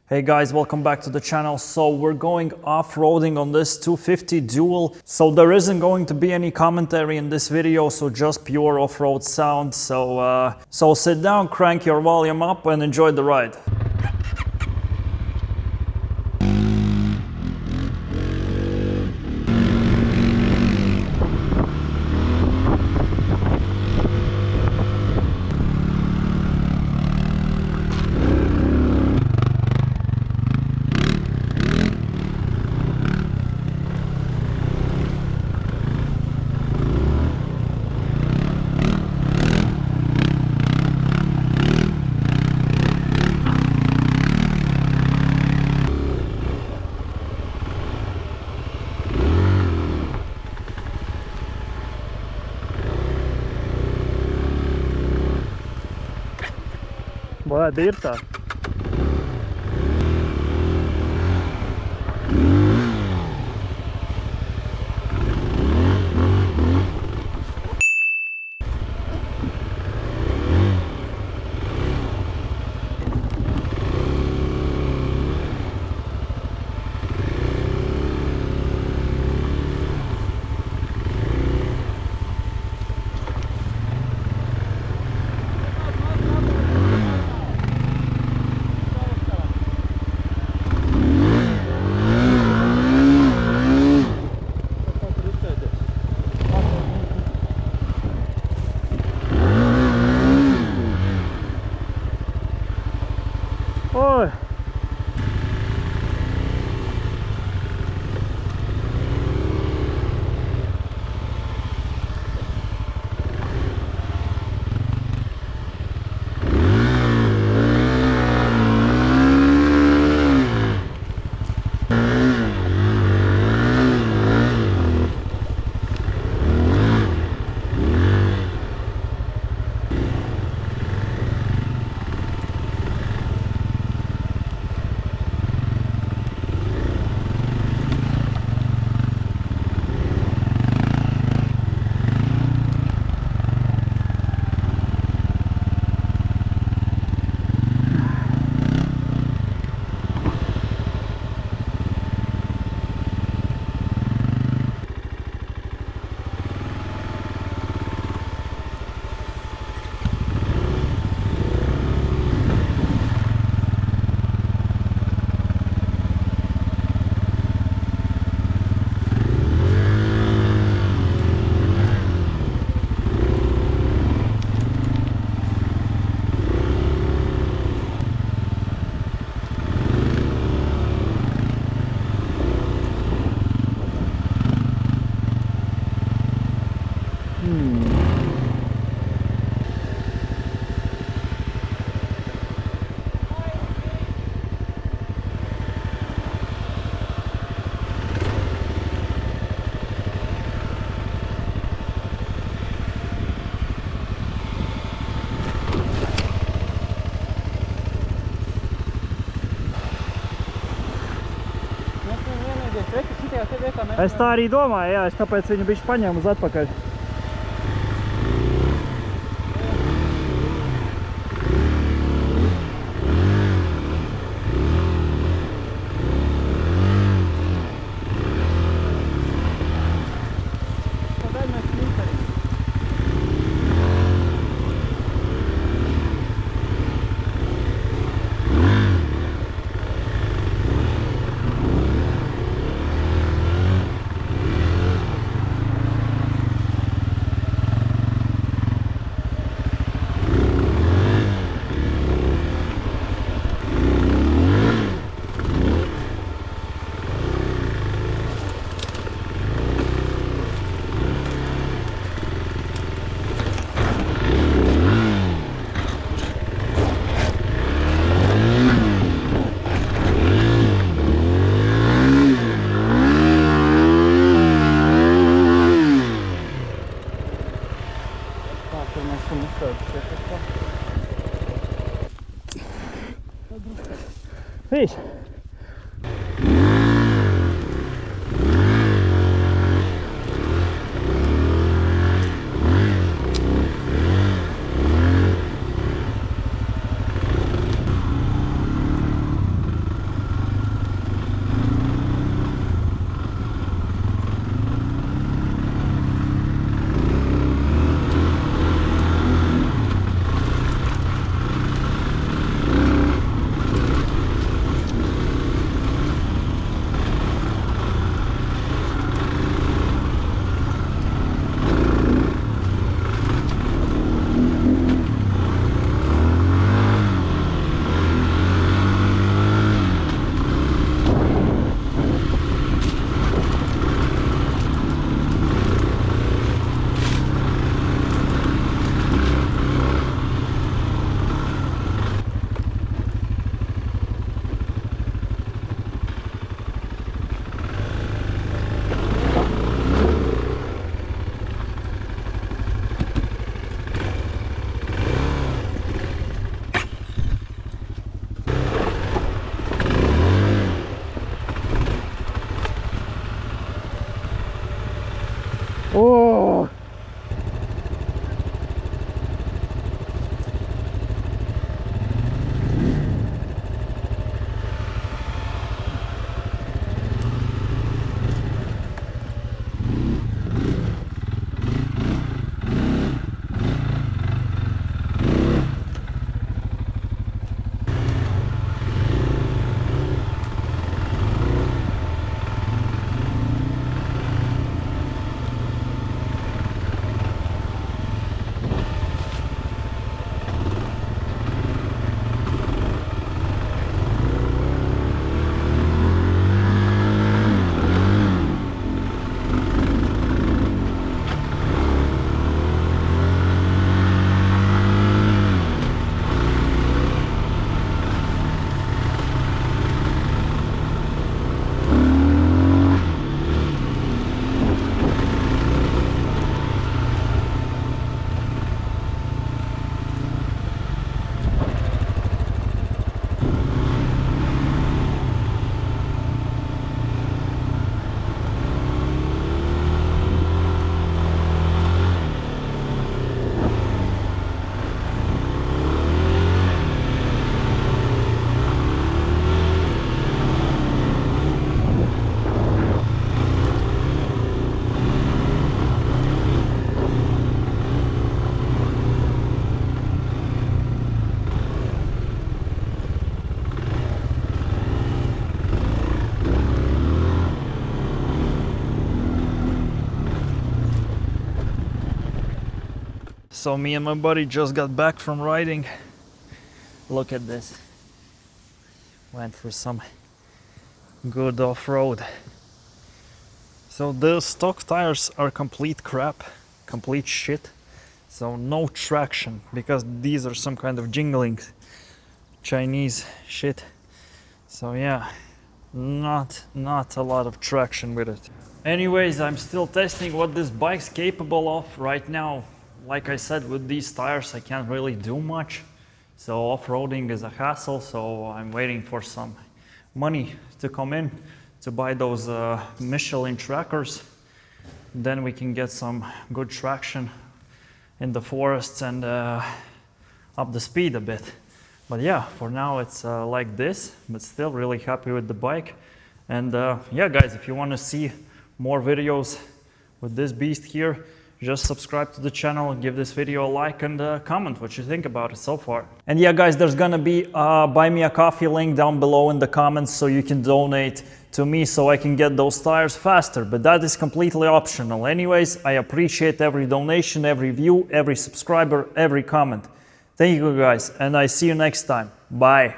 Hey guys, welcome back to the channel. So we're going off-roading on this 250 Dual. So there isn't going to be any commentary in this video, so just pure off-road sound. So sit down, crank your volume up and enjoy the ride. Bă, dirta. Oi! Es tā arī domāju, jā, es tāpēc viņu bišķi paņēmu uz atpakaļ. Видишь? So me and my buddy just got back from riding. Look at this. Went for some good off-road. So the stock tires are complete crap, complete shit. So no traction, because these are some kind of jingling Chinese shit. So yeah, not a lot of traction with it. Anyways, I'm still testing what this bike's capable of right now. Like I said, with these tires I can't really do much. So off-roading is a hassle, so I'm waiting for some money to come in to buy those Michelin trackers. Then we can get some good traction in the forests and up the speed a bit. But yeah, for now it's like this, but still really happy with the bike. And yeah guys, if you want to see more videos with this beast here, just subscribe to the channel, give this video a like, and comment what you think about it so far. And yeah guys, there's gonna be a buy me a coffee link down below in the comments, so you can donate to me so I can get those tires faster, but that is completely optional. Anyways, I appreciate every donation, every view, every subscriber, every comment. Thank you guys, and I see you next time. Bye.